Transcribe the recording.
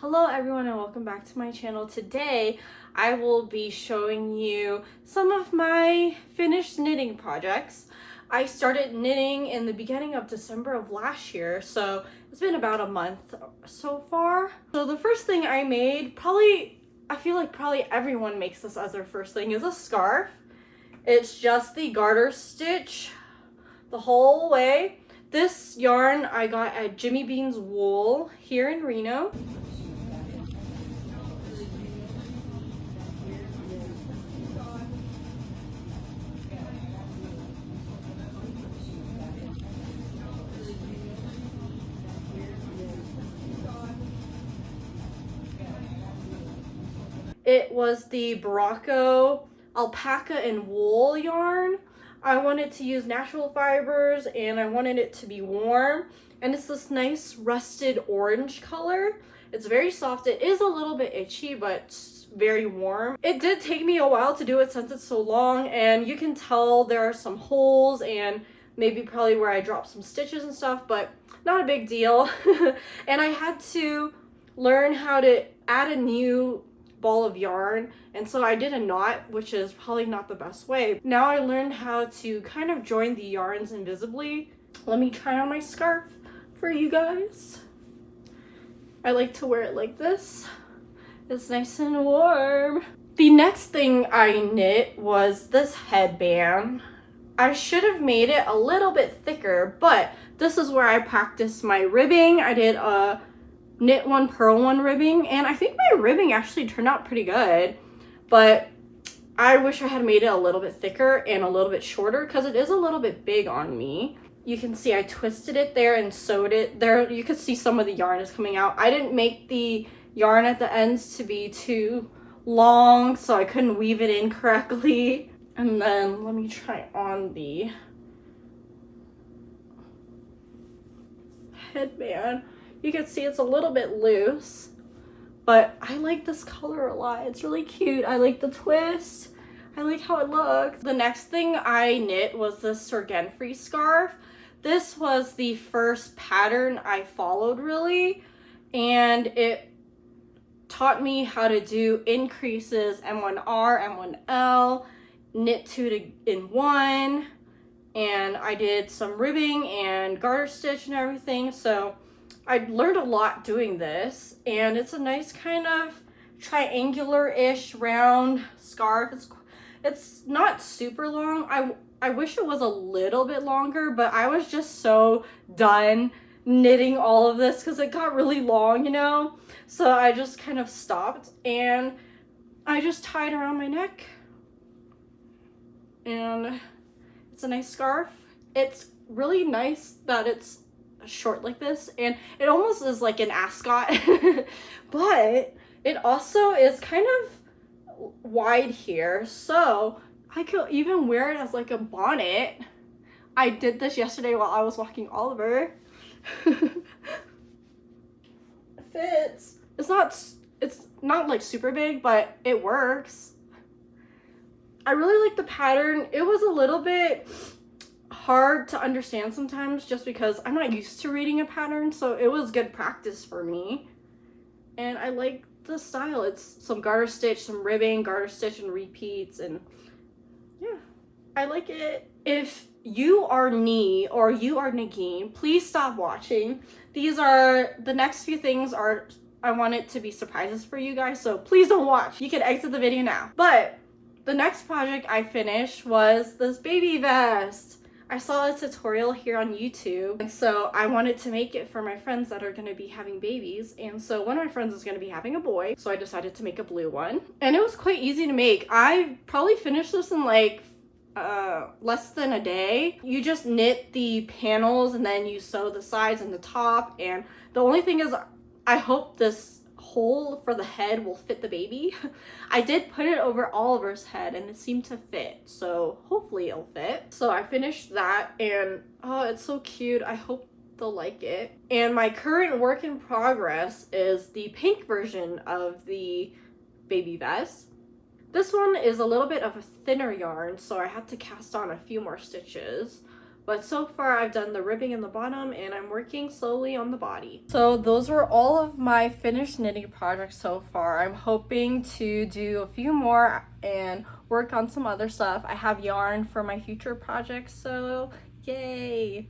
Hello everyone and welcome back to my channel. Today I will be showing you some of my finished knitting projects. I started knitting in the beginning of December of last year, so it's been about a month so far. So the first thing I made, I feel like probably everyone makes this as their first thing, is a scarf. It's just the garter stitch the whole way. This yarn I got at Jimmy Bean's Wool here in Reno. It was the Barocco alpaca and wool yarn. I wanted to use natural fibers and I wanted it to be warm. And it's this nice rusted orange color. It's very soft. It is a little bit itchy, but it's very warm. It did take me a while to do it since it's so long, and you can tell there are some holes and maybe probably where I dropped some stitches and stuff, but not a big deal. And I had to learn how to add a new ball of yarn, and so I did a knot, which is probably not the best way. Now I learned how to kind of join the yarns invisibly. Let me try on my scarf for you guys. I like to wear it like this. It's nice and warm. The next thing I knit was this headband. I should have made it a little bit thicker, but this is where I practiced my ribbing. I did a knit one, purl one ribbing, and I think my ribbing actually turned out pretty good, but I wish I had made it a little bit thicker and a little bit shorter because it is a little bit big on me. You can see I twisted it there and sewed it there. You could see some of the yarn is coming out. I didn't make the yarn at the ends to be too long, so I couldn't weave it in correctly. And then let me try on the headband. You can see it's a little bit loose, but I like this color a lot. It's really cute. I like the twist. I like how it looks. The next thing I knit was this Sorgen-free scarf. This was the first pattern I followed really, and it taught me how to do increases M1R, M1L, knit 2 in 1, and I did some ribbing and garter stitch and everything. So I learned a lot doing this, and it's a nice kind of triangular-ish round scarf. It's not super long. I wish it was a little bit longer, but I was just so done knitting all of this because it got really long, you know? So I just kind of stopped, and I just tied around my neck, and it's a nice scarf. It's really nice that it's short like this, and it almost is like an ascot, but it also is kind of wide here, so I could even wear it as like a bonnet. I did this yesterday while I was walking Oliver. It fits. It's not like super big, but it works. I really like the pattern. It was a little bit hard to understand sometimes just because I'm not used to reading a pattern, so it was good practice for me. And I like the style. It's some garter stitch, some ribbing, garter stitch, and repeats, and yeah, I like it. If you are Nee or you are Nagin, please stop watching. The next few things are, I want it to be surprises for you guys, so please don't watch. You can exit the video now. But the next project I finished was this baby vest. I saw a tutorial here on YouTube, and so I wanted to make it for my friends that are going to be having babies, and so one of my friends is going to be having a boy, so I decided to make a blue one. And it was quite easy to make. I probably finished this in like less than a day. You just knit the panels and then you sew the sides and the top, and the only thing is I hope this hole for the head will fit the baby. I did put it over Oliver's head and it seemed to fit, so hopefully it'll fit. So I finished that, and oh, it's so cute. I hope they'll like it. And my current work in progress is the pink version of the baby vest. This one is a little bit of a thinner yarn, so I had to cast on a few more stitches, But so far I've done the ribbing in the bottom and I'm working slowly on the body. So those are all of my finished knitting projects so far. I'm hoping to do a few more and work on some other stuff. I have yarn for my future projects, so yay!